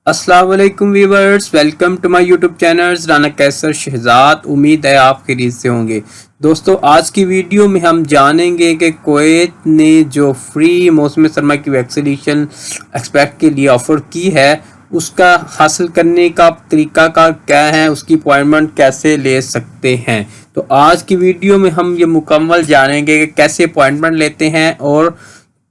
अस्सलाम वालेकुम viewers, welcome to my YouTube channel Rana Qaiser Shahzad. उम्मीद है आप खैरियत से होंगे। दोस्तों, आज की वीडियो में हम जानेंगे कि कुवैत ने जो फ्री मौसम सरमा की वैक्सीनेशन एक्सपेक्ट के लिए ऑफ़र की है, उसका हासिल करने का तरीका का क्या है, उसकी अपॉइंटमेंट कैसे ले सकते हैं। तो आज की वीडियो में हम ये मुकम्मल जानेंगे कि कैसे अपॉइंटमेंट लेते हैं और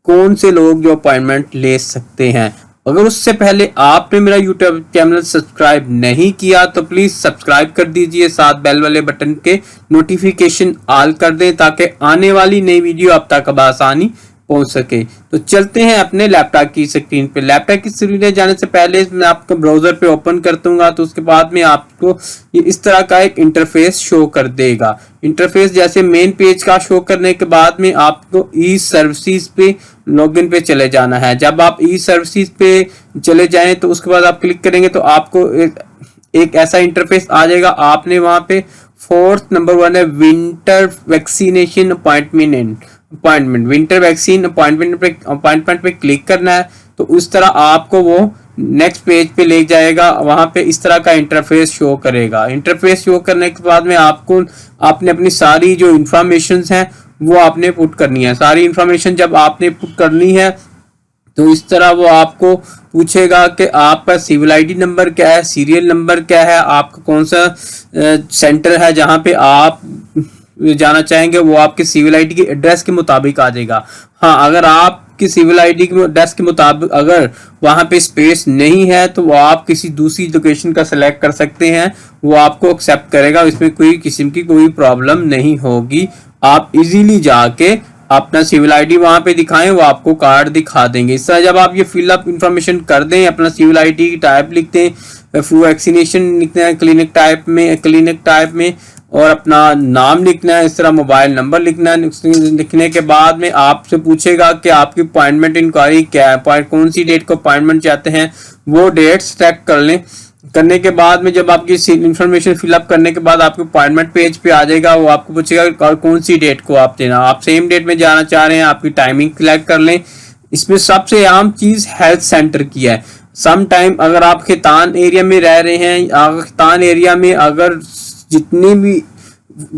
कौन से लोग जो अपॉइंटमेंट ले सकते हैं। अगर उससे पहले आपने मेरा यूट्यूब चैनल सब्सक्राइब नहीं किया तो प्लीज़ सब्सक्राइब कर दीजिए, साथ बेल वाले बटन के नोटिफिकेशन ऑल कर दें ताकि आने वाली नई वीडियो आप तक आसानी पहुंच सके। तो चलते हैं अपने लैपटॉप की स्क्रीन पे। लैपटॉप की स्क्रीन पे जाने से पहले मैं आपको ब्राउज़र पे ओपन कर दूंगा, तो उसके बाद में आपको ये इस तरह का एक इंटरफेस शो कर देगा। इंटरफेस जैसे मेन पेज का शो करने के बाद में आपको ई सर्विसेज पे लॉगिन पे चले जाना है। जब आप ई सर्विसेज पे चले जाएं तो उसके बाद आप क्लिक करेंगे तो आपको एक ऐसा इंटरफेस आ जाएगा। आपने वहां पे 4th नंबर 1 है winter vaccination appointment winter vaccine appointment पे क्लिक करना है। तो उस तरह आपको वो नेक्स्ट पेज पे ले जाएगा। वहां पे इस तरह का इंटरफेस शो करेगा। इंटरफेस शो करने के बाद में आपने अपनी सारी जो इंफॉर्मेशन हैं वो आपने पुट करनी है। सारी इंफॉर्मेशन जब आपने पुट करनी है तो इस तरह वो आपको पूछेगा कि आपका सिविल आईडी नंबर क्या है, सीरियल नंबर क्या है, आपका कौन सा सेंटर है जहां पे आप जाना चाहेंगे, वो आपके सिविल आईडी के एड्रेस के मुताबिक आ जाएगा। हाँ, अगर आपकी सिविल आईडी के एड्रेस के मुताबिक अगर वहां पे स्पेस नहीं है तो वो आप किसी दूसरी लोकेशन का सिलेक्ट कर सकते हैं, वो आपको एक्सेप्ट करेगा। इसमें कोई किस्म की कोई प्रॉब्लम नहीं होगी। आप इजीली जाके अपना सिविल आईडी वहां पे दिखाएं, वो आपको कार्ड दिखा देंगे। इस तरह जब आप ये फिलअप इंफॉर्मेशन कर दें, अपना सिविल आईडी की टाइप लिखते हैं, फ्लू वैक्सीनेशन लिखते हैं क्लिनिक टाइप में और अपना नाम लिखना है, इस तरह मोबाइल नंबर लिखना है। लिखने के बाद में आपसे पूछेगा कि आपकी अपॉइंटमेंट इंक्वायरी क्या है, कौन सी डेट को अपॉइंटमेंट चाहते हैं, वो डेट सेलेक्ट कर लें। करने के बाद में जब आपकी इंफॉर्मेशन फिलअप करने के बाद आपके अपॉइंटमेंट पेज पे आ जाएगा। वो आपको पूछेगा कौन सी डेट को आप देना, आप सेम डेट में जाना चाह रहे हैं, आपकी टाइमिंग सिलेक्ट कर लें। इसमें सबसे आम चीज हेल्थ सेंटर की है। सम टाइम अगर आप खैतान एरिया में रह रहे हैं, खैतान एरिया में अगर जितनी भी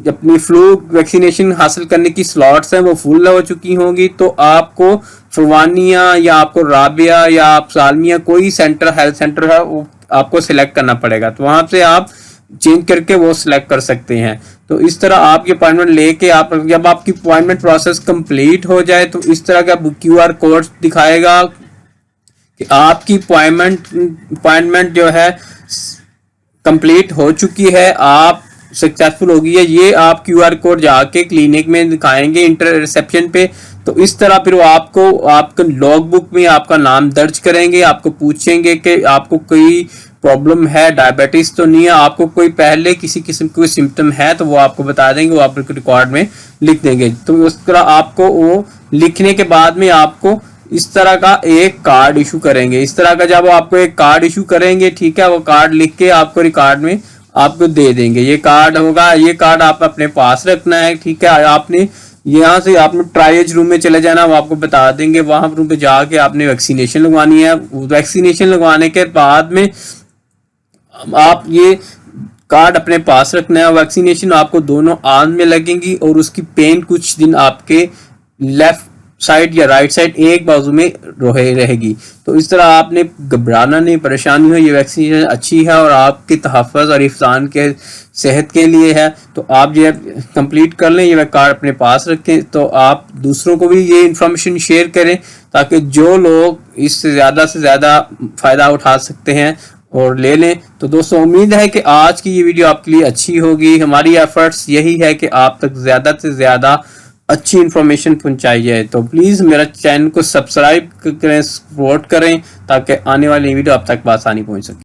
अपनी फ्लू वैक्सीनेशन हासिल करने की स्लॉट्स हैं वो फुल हो चुकी होंगी, तो आपको फरवानिया या आपको राबिया या आप सालमिया कोई सेंटर हेल्थ सेंटर है वो आपको सिलेक्ट करना पड़ेगा। तो वहां से आप चेंज करके वो सिलेक्ट कर सकते हैं। तो इस तरह आपकी अपॉइंटमेंट लेके आप जब आपकी अपॉइंटमेंट प्रोसेस कंप्लीट हो जाए तो इस तरह का QR कोड दिखाएगा कि आपकी अपॉइंटमेंट जो है कंप्लीट हो चुकी है, आप सक्सेसफुल होगी है। ये आप QR कोड जाके क्लिनिक में दिखाएंगे इंटर रिसेप्शन पे। तो इस तरह फिर वो आपको आपका लॉग बुक में आपका नाम दर्ज करेंगे। आपको पूछेंगे कि आपको कोई प्रॉब्लम है, डायबिटीज तो नहीं है, आपको कोई पहले किसी किस्म की कोई सिम्टम है तो वो आपको बता देंगे, वो आप रिकॉर्ड में लिख देंगे। तो उस तरह आपको वो लिखने के बाद में आपको इस तरह का एक कार्ड इशू करेंगे। इस तरह का जब आपको एक कार्ड इशू करेंगे, ठीक है, वो कार्ड लिख के आपको रिकॉर्ड में आपको दे देंगे। ये कार्ड होगा, ये कार्ड आप अपने पास रखना है, ठीक है। आपने यहाँ से आपने ट्रायज रूम में चले जाना, वो आपको बता देंगे। वहां रूम पे जाके आपने वैक्सीनेशन लगवानी है। वैक्सीनेशन लगवाने के बाद में आप ये कार्ड अपने पास रखना है। वैक्सीनेशन आपको दोनों आर्म में लगेंगी और उसकी पेन कुछ दिन आपके लेफ्ट साइड या राइट साइड एक बाजू में रहेगी। तो इस तरह आपने घबराना नहीं, परेशानी हो, ये वैक्सीनेशन अच्छी है और आपके तहफ़्फ़ुज़ और हिफ़्ज़ान के सेहत के लिए है। तो आप ये कंप्लीट कर लें, ये कार्ड अपने पास रखें। तो आप दूसरों को भी ये इंफॉर्मेशन शेयर करें ताकि जो लोग इससे ज़्यादा से ज़्यादा फ़ायदा उठा सकते हैं और ले लें। तो दोस्तों, उम्मीद है कि आज की ये वीडियो आपके लिए अच्छी होगी। हमारी एफर्ट्स यही है कि आप तक ज़्यादा से ज़्यादा अच्छी इन्फॉर्मेशन पहुंचाई जाए। तो प्लीज़ मेरा चैनल को सब्सक्राइब करें, सपोर्ट करें ताकि आने वाली वीडियो आप तक आसानी पहुंच सके।